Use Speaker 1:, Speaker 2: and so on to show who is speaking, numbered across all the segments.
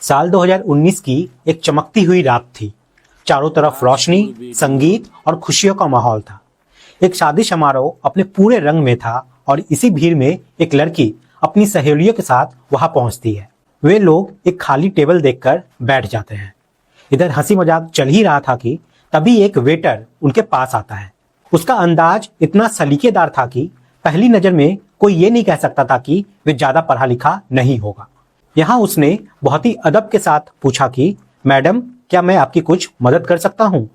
Speaker 1: साल 2019 की एक चमकती हुई रात थी। चारों तरफ रोशनी, संगीत और खुशियों का माहौल था। एक शादी समारोह अपने पूरे रंग में था और इसी भीड़ में एक लड़की अपनी सहेलियों के साथ वहां पहुंचती है। वे लोग एक खाली टेबल देखकर बैठ जाते हैं। इधर हंसी मजाक चल ही रहा था कि तभी एक वेटर उनके पास आता है। उसका अंदाज इतना सलीकेदार था कि पहली नजर में कोई ये नहीं कह सकता था कि वे ज्यादा पढ़ा लिखा नहीं होगा। यहाँ उसने बहुत ही अदब के साथ पूछा कि मैडम, क्या मैं आपकी कुछ मदद कर सकता हूँ?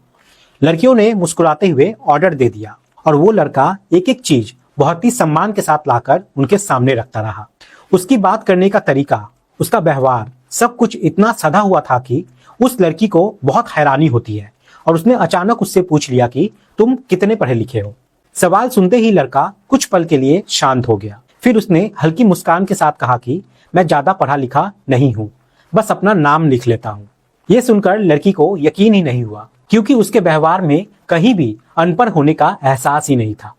Speaker 1: लड़कियों ने मुस्कुराते हुए ऑर्डर दे दिया और वो लड़का एक एक चीज बहुत ही सम्मान के साथ लाकर उनके सामने रखता रहा। उसकी बात करने का तरीका, उसका व्यवहार, सब कुछ इतना सधा हुआ था कि उस लड़की को बहुत हैरानी होती है और उसने अचानक उससे पूछ लिया कि तुम कितने पढ़े लिखे हो? सवाल सुनते ही लड़का कुछ पल के लिए शांत हो गया। फिर उसने हल्की मुस्कान के साथ कहा कि मैं ज्यादा पढ़ा लिखा नहीं हूँ, बस अपना नाम लिख लेता हूँ। यह सुनकर लड़की को यकीन ही नहीं हुआ, क्योंकि उसके व्यवहार में कहीं भी अनपढ़ होने का एहसास ही नहीं था।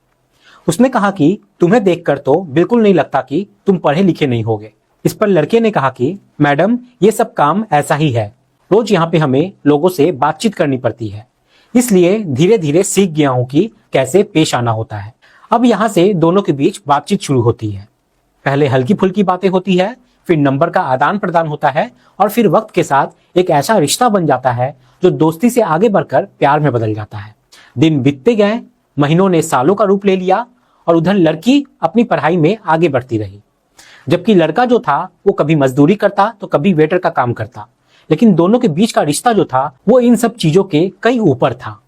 Speaker 1: उसने कहा कि तुम्हें देखकर तो बिल्कुल नहीं लगता कि तुम पढ़े लिखे नहीं होगे। इस पर लड़के ने कहा कि मैडम, ये सब काम ऐसा ही है, रोज यहाँ पे हमें लोगों से बातचीत करनी पड़ती है, इसलिए धीरे धीरे सीख गया हूँ कि कैसे पेश आना होता है। अब यहाँ से दोनों के बीच बातचीत शुरू होती है। पहले हल्की फुल्की बातें होती है, फिर नंबर का आदान प्रदान होता है और फिर वक्त के साथ एक ऐसा रिश्ता बन जाता है जो दोस्ती से आगे बढ़कर प्यार में बदल जाता है। दिन बीतते गए, महीनों ने सालों का रूप ले लिया और उधर लड़की अपनी पढ़ाई में आगे बढ़ती रही, जबकि लड़का जो था वो कभी मजदूरी करता तो कभी वेटर का काम करता। लेकिन दोनों के बीच का रिश्ता जो था वो इन सब चीजों के कहीं ऊपर था।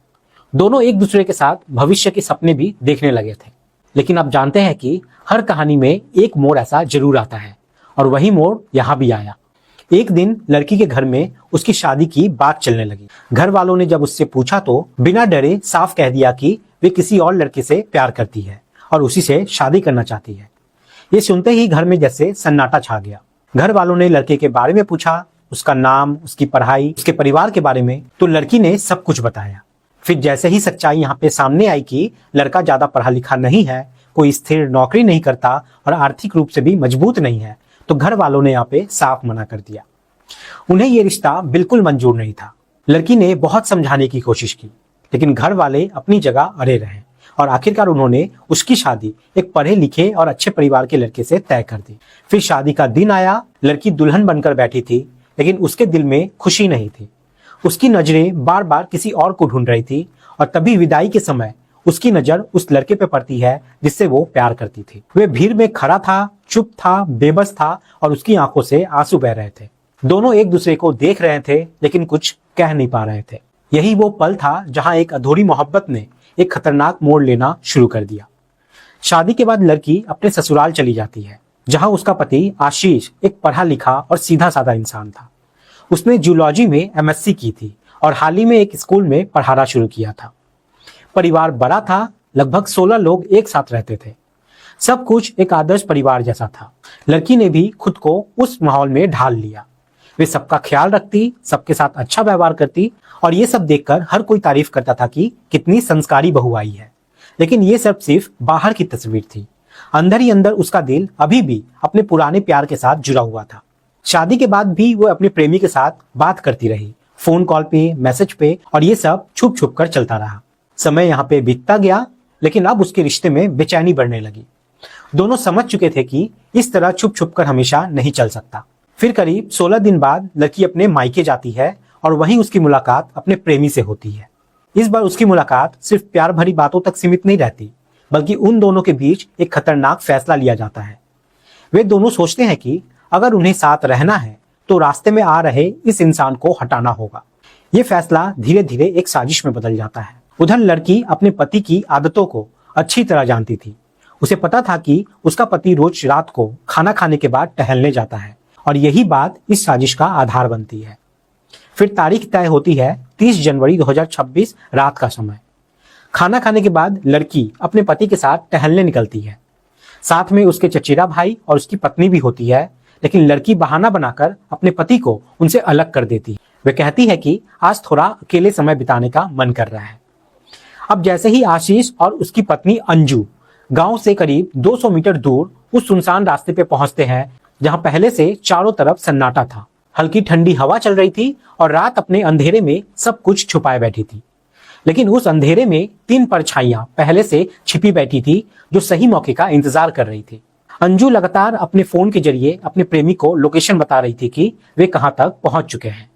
Speaker 1: दोनों एक दूसरे के साथ भविष्य के सपने भी देखने लगे थे। लेकिन आप जानते हैं कि हर कहानी में एक मोड़ ऐसा जरूर आता है, और वही मोड़ यहाँ भी आया। एक दिन लड़की के घर में उसकी शादी की बात चलने लगी। घर वालों ने जब उससे पूछा तो बिना डरे साफ कह दिया कि वे किसी और लड़के से प्यार करती है और उसी से शादी करना चाहती है। ये सुनते ही घर में जैसे सन्नाटा छा गया। घर वालों ने लड़के के बारे में पूछा, उसका नाम, उसकी पढ़ाई, उसके परिवार के बारे में, तो लड़की ने सब कुछ बताया। फिर जैसे ही सच्चाई यहाँ पे सामने आई कि लड़का ज्यादा पढ़ा लिखा नहीं है, कोई स्थिर नौकरी नहीं करता और आर्थिक रूप से भी मजबूत नहीं है, तो घर वालों ने यहाँ पे साफ मना कर दिया। उन्हें ये रिश्ता बिल्कुल मंजूर नहीं था। लड़की ने बहुत समझाने की कोशिश की, लेकिन घर वाले अपनी जगह अड़े रहे और आखिरकार उन्होंने उसकी शादी एक पढ़े लिखे और अच्छे परिवार के लड़के से तय कर दी। फिर शादी का दिन आया। लड़की दुल्हन बनकर बैठी थी, लेकिन उसके दिल में खुशी नहीं थी। उसकी नजरें बार बार किसी और को ढूंढ रही थी और तभी विदाई के समय उसकी नजर उस लड़के पे पड़ती है जिससे वो प्यार करती थी। वे भीड़ में खड़ा था, चुप था, बेबस था और उसकी आंखों से आंसू बह रहे थे। दोनों एक दूसरे को देख रहे थे लेकिन कुछ कह नहीं पा रहे थे। यही वो पल था जहां एक अधूरी मोहब्बत ने एक खतरनाक मोड़ लेना शुरू कर दिया। शादी के बाद लड़की अपने ससुराल चली जाती है, जहां उसका पति आशीष एक पढ़ा लिखा और सीधा साधा इंसान था। उसने जूलॉजी में एमएससी की थी और हाल ही में एक स्कूल में पढ़ाना शुरू किया था। परिवार बड़ा था, लगभग 16 लोग एक साथ रहते थे। सब कुछ एक आदर्श परिवार जैसा था। लड़की ने भी खुद को उस माहौल में ढाल लिया। वे सबका ख्याल रखती, सबके साथ अच्छा व्यवहार करती और ये सब देखकर हर कोई तारीफ करता था कि कितनी संस्कारी बहू आई है। लेकिन ये सब सिर्फ बाहर की तस्वीर थी। अंदर ही अंदर उसका दिल अभी भी अपने पुराने प्यार के साथ जुड़ा हुआ था। शादी के बाद भी वो अपने प्रेमी के साथ बात करती रही, फोन कॉल पे, मैसेज पे, और ये सब छुप छुप कर चलता रहा। समय यहाँ पे बीतता गया, लेकिन अब उसके रिश्ते में बेचैनी बढ़ने लगी। दोनों समझ चुके थे कि इस तरह छुप छुप कर हमेशा नहीं चल सकता। फिर करीब 16 दिन बाद लड़की अपने मायके जाती है और वहीं उसकी मुलाकात अपने प्रेमी से होती है। इस बार उसकी मुलाकात सिर्फ प्यार भरी बातों तक सीमित नहीं रहती, बल्कि उन दोनों के बीच एक खतरनाक फैसला लिया जाता है। वे दोनों सोचते हैं कि अगर उन्हें साथ रहना है तो रास्ते में आ रहे इस इंसान को हटाना होगा। ये फैसला धीरे धीरे एक साजिश में बदल जाता है। उधर लड़की अपने पति की आदतों को अच्छी तरह जानती थी। उसे पता था कि उसका पति रोज रात को खाना खाने के बाद टहलने जाता है और यही बात इस साजिश का आधार बनती है। फिर तारीख तय होती है 30 जनवरी 2026 रात का समय। खाना खाने के बाद लड़की अपने पति के साथ टहलने निकलती है। साथ में उसके चचेरा भाई और उसकी पत्नी भी होती है, लेकिन लड़की बहाना बनाकर अपने पति को उनसे अलग कर देती है। वे कहती है कि आज थोड़ा अकेले समय बिताने का मन कर रहा है। अब जैसे ही आशीष और उसकी पत्नी अंजू गांव से करीब 200 मीटर दूर उस सुनसान रास्ते पे पहुंचते हैं, जहां पहले से चारों तरफ सन्नाटा था। हल्की ठंडी हवा चल रही थी और रात अपने अंधेरे में सब कुछ छुपाए बैठी थी। लेकिन उस अंधेरे में 3 परछाइयां पहले से छिपी बैठी थी जो सही मौके का इंतजार कर रही थी। अंजू लगातार अपने फोन के जरिए अपने प्रेमी को लोकेशन बता रही थी कि वे कहां तक पहुंच चुके हैं।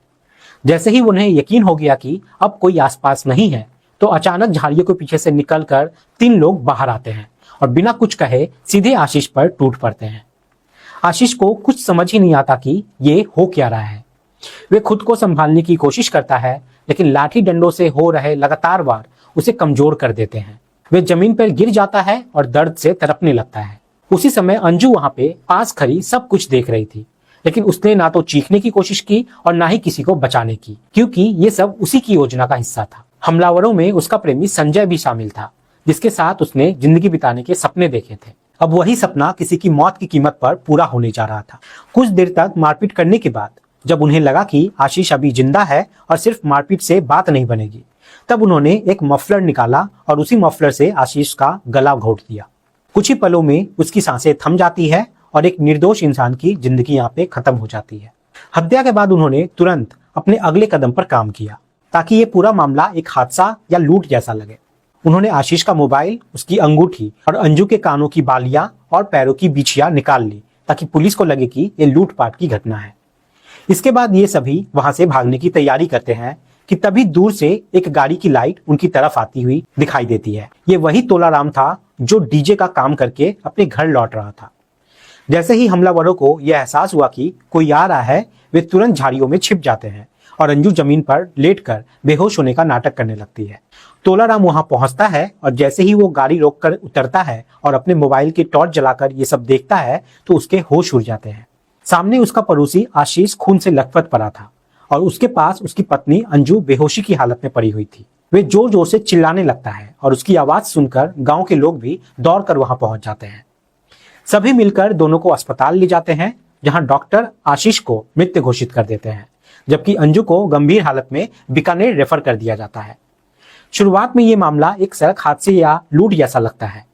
Speaker 1: जैसे ही उन्हें यकीन हो गया कि अब कोई आसपास नहीं है, तो अचानक झाड़ियों के पीछे से निकलकर 3 लोग बाहर आते हैं और बिना कुछ कहे सीधे आशीष पर टूट पड़ते हैं। आशीष को कुछ समझ ही नहीं आता कि ये हो क्या रहा है। वे खुद को संभालने की कोशिश करता है, लेकिन लाठी डंडों से हो रहे लगातार वार उसे कमजोर कर देते हैं। वे जमीन पर गिर जाता है और दर्द से तड़पने लगता है। उसी समय अंजू वहां पे पास खड़ी सब कुछ देख रही थी, लेकिन उसने ना तो चीखने की कोशिश की और ना ही किसी को बचाने की, क्योंकि ये सब उसी की योजना का हिस्सा था। हमलावरों में उसका प्रेमी संजय भी शामिल था, जिसके साथ उसने जिंदगी बिताने के सपने देखे थे। अब वही सपना किसी की मौत की कीमत पर पूरा होने जा रहा था। कुछ देर तक मारपीट करने के बाद जब उन्हें लगा कि आशीष अभी जिंदा है और सिर्फ मारपीट से बात नहीं बनेगी, तब उन्होंने एक मफलर निकाला और उसी मफलर से आशीष का गला घोट दिया। कुछ ही पलों में उसकी सांसें थम जाती है और एक निर्दोष इंसान की जिंदगी यहाँ पे खत्म हो जाती है। हत्या के बाद उन्होंने तुरंत अपने अगले कदम पर काम किया, ताकि ये पूरा मामला एक हादसा या लूट जैसा लगे। उन्होंने आशीष का मोबाइल, उसकी अंगूठी और अंजू के कानों की बालियां और पैरों की बिछिया निकाल ली, ताकि पुलिस को लगे कि ये लूटपाट की घटना है। इसके बाद ये सभी वहां से भागने की तैयारी करते हैं कि तभी दूर से एक गाड़ी की लाइट उनकी तरफ आती हुई दिखाई देती है। ये वही तोलाराम था जो डीजे का काम करके अपने घर लौट रहा था। जैसे ही हमलावरों को यह एहसास हुआ कि कोई आ रहा है, वे तुरंत झाड़ियों में छिप जाते हैं और अंजू जमीन पर लेटकर बेहोश होने का नाटक करने लगती है। तोलाराम वहां पहुंचता है और जैसे ही वो गाड़ी रोककर उतरता है और अपने मोबाइल की टॉर्च जलाकर ये सब देखता है, तो उसके होश उड़ जाते हैं। सामने उसका पड़ोसी आशीष खून से लथपथ पड़ा था और उसके पास उसकी पत्नी अंजू बेहोशी की हालत में पड़ी हुई थी। वे जोर जोर से चिल्लाने लगता है और उसकी आवाज सुनकर गांव के लोग भी दौड़कर वहां पहुंच जाते हैं। सभी मिलकर दोनों को अस्पताल ले जाते हैं, जहां डॉक्टर आशीष को मृत घोषित कर देते हैं, जबकि अंजू को गंभीर हालत में बीकानेर रेफर कर दिया जाता है। शुरुआत में ये मामला एक सड़क हादसे या लूट जैसा लगता है।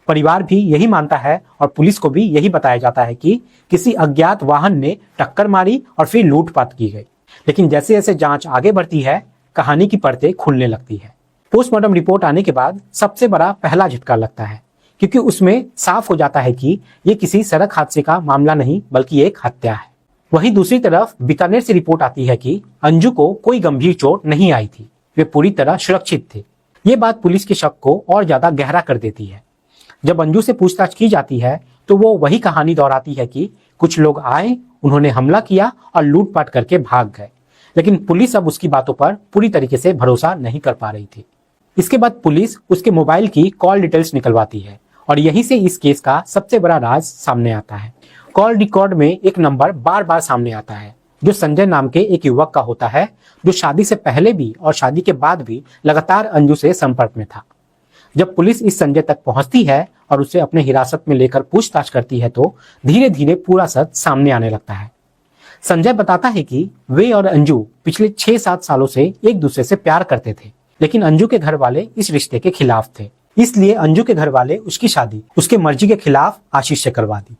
Speaker 1: परिवार भी यही मानता है और पुलिस को भी यही बताया जाता है कि किसी अज्ञात वाहन ने टक्कर मारी और फिर लूटपाट की गई। लेकिन जैसे जैसे जांच आगे बढ़ती है, कहानी की परतें खुलने लगती है। पोस्टमार्टम रिपोर्ट आने के बाद सबसे बड़ा पहला झटका लगता है, क्योंकि उसमें साफ हो जाता है कि ये किसी सड़क हादसे का मामला नहीं बल्कि एक हत्या है। वहीं दूसरी तरफ बीकानेर से रिपोर्ट आती है कि अंजू को कोई गंभीर चोट नहीं आई थी, वे पूरी तरह सुरक्षित थे। ये बात पुलिस के शक को और ज्यादा गहरा कर देती है। जब अंजू से पूछताछ की जाती है तो वो वही कहानी दोहराती है कि कुछ लोग आए, उन्होंने हमला किया और लूटपाट करके भाग गए। लेकिन पुलिस अब उसकी बातों पर पूरी तरीके से भरोसा नहीं कर पा रही थी। इसके बाद पुलिस उसके मोबाइल की कॉल डिटेल्स निकलवाती है और यहीं से इस केस का सबसे बड़ा राज सामने आता है। कॉल रिकॉर्ड में एक नंबर बार बार सामने आता है, जो संजय नाम के एक युवक का होता है, जो शादी से पहले भी और शादी के बाद भी लगातार अंजू से संपर्क में था। जब पुलिस इस संजय तक पहुंचती है और उसे अपने हिरासत में लेकर पूछताछ करती है, तो धीरे धीरे पूरा सच सामने आने लगता है। संजय बताता है कि वे और अंजू पिछले 6-7 सालों से एक दूसरे से प्यार करते थे, लेकिन अंजू के घर वाले इस रिश्ते के खिलाफ थे। इसलिए अंजू के घर वाले उसकी शादी उसके मर्जी के खिलाफ आशीष से करवा दी।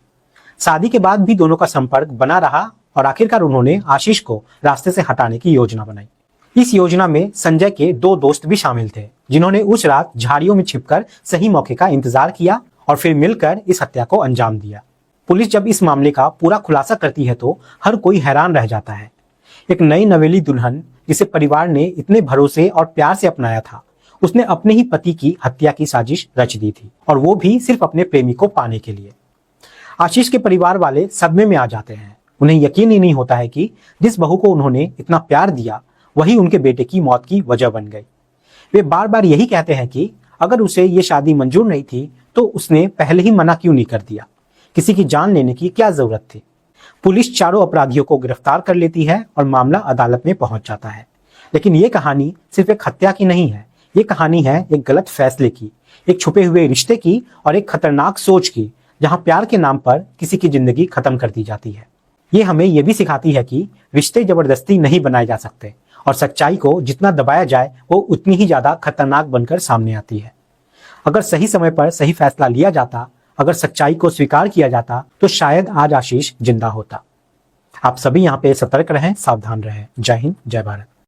Speaker 1: शादी के बाद भी दोनों का संपर्क बना रहा और आखिरकार उन्होंने आशीष को रास्ते से हटाने की योजना बनाई। इस योजना में संजय के 2 दोस्त भी शामिल थे, जिन्होंने उस रात झाड़ियों में छिपकर सही मौके का इंतजार किया और फिर मिलकर इस हत्या को अंजाम दिया। पुलिस जब इस मामले का पूरा खुलासा करती है तो हर कोई हैरान रह जाता है। एक नई नवेली दुल्हन, जिसे परिवार ने इतने भरोसे और प्यार से अपनाया था, उसने अपने ही पति की हत्या की साजिश रच दी थी, और वो भी सिर्फ अपने प्रेमी को पाने के लिए। आशीष के परिवार वाले सदमे में आ जाते हैं। उन्हें यकीन ही नहीं होता है कि जिस बहू को उन्होंने इतना प्यार दिया, वही उनके बेटे की मौत की वजह बन गई। वे बार बार यही कहते हैं कि अगर उसे ये शादी मंजूर नहीं थी तो उसने पहले ही मना क्यों नहीं कर दिया। किसी की जान लेने की क्या जरूरत थी। पुलिस चारों अपराधियों को गिरफ्तार कर लेती है और मामला अदालत में पहुंच जाता है। लेकिन ये कहानी सिर्फ एक हत्या की नहीं है, ये कहानी है एक गलत फैसले की, एक छुपे हुए रिश्ते की और एक खतरनाक सोच की, जहां प्यार के नाम पर किसी की जिंदगी खत्म कर दी जाती है। ये हमें यह भी सिखाती है कि रिश्ते जबरदस्ती नहीं बनाए जा सकते और सच्चाई को जितना दबाया जाए वो उतनी ही ज्यादा खतरनाक बनकर सामने आती है। अगर सही समय पर सही फैसला लिया जाता, अगर सच्चाई को स्वीकार किया जाता, तो शायद आज आशीष जिंदा होता। आप सभी यहाँ पे सतर्क रहें, सावधान रहें। जय हिंद, जय भारत।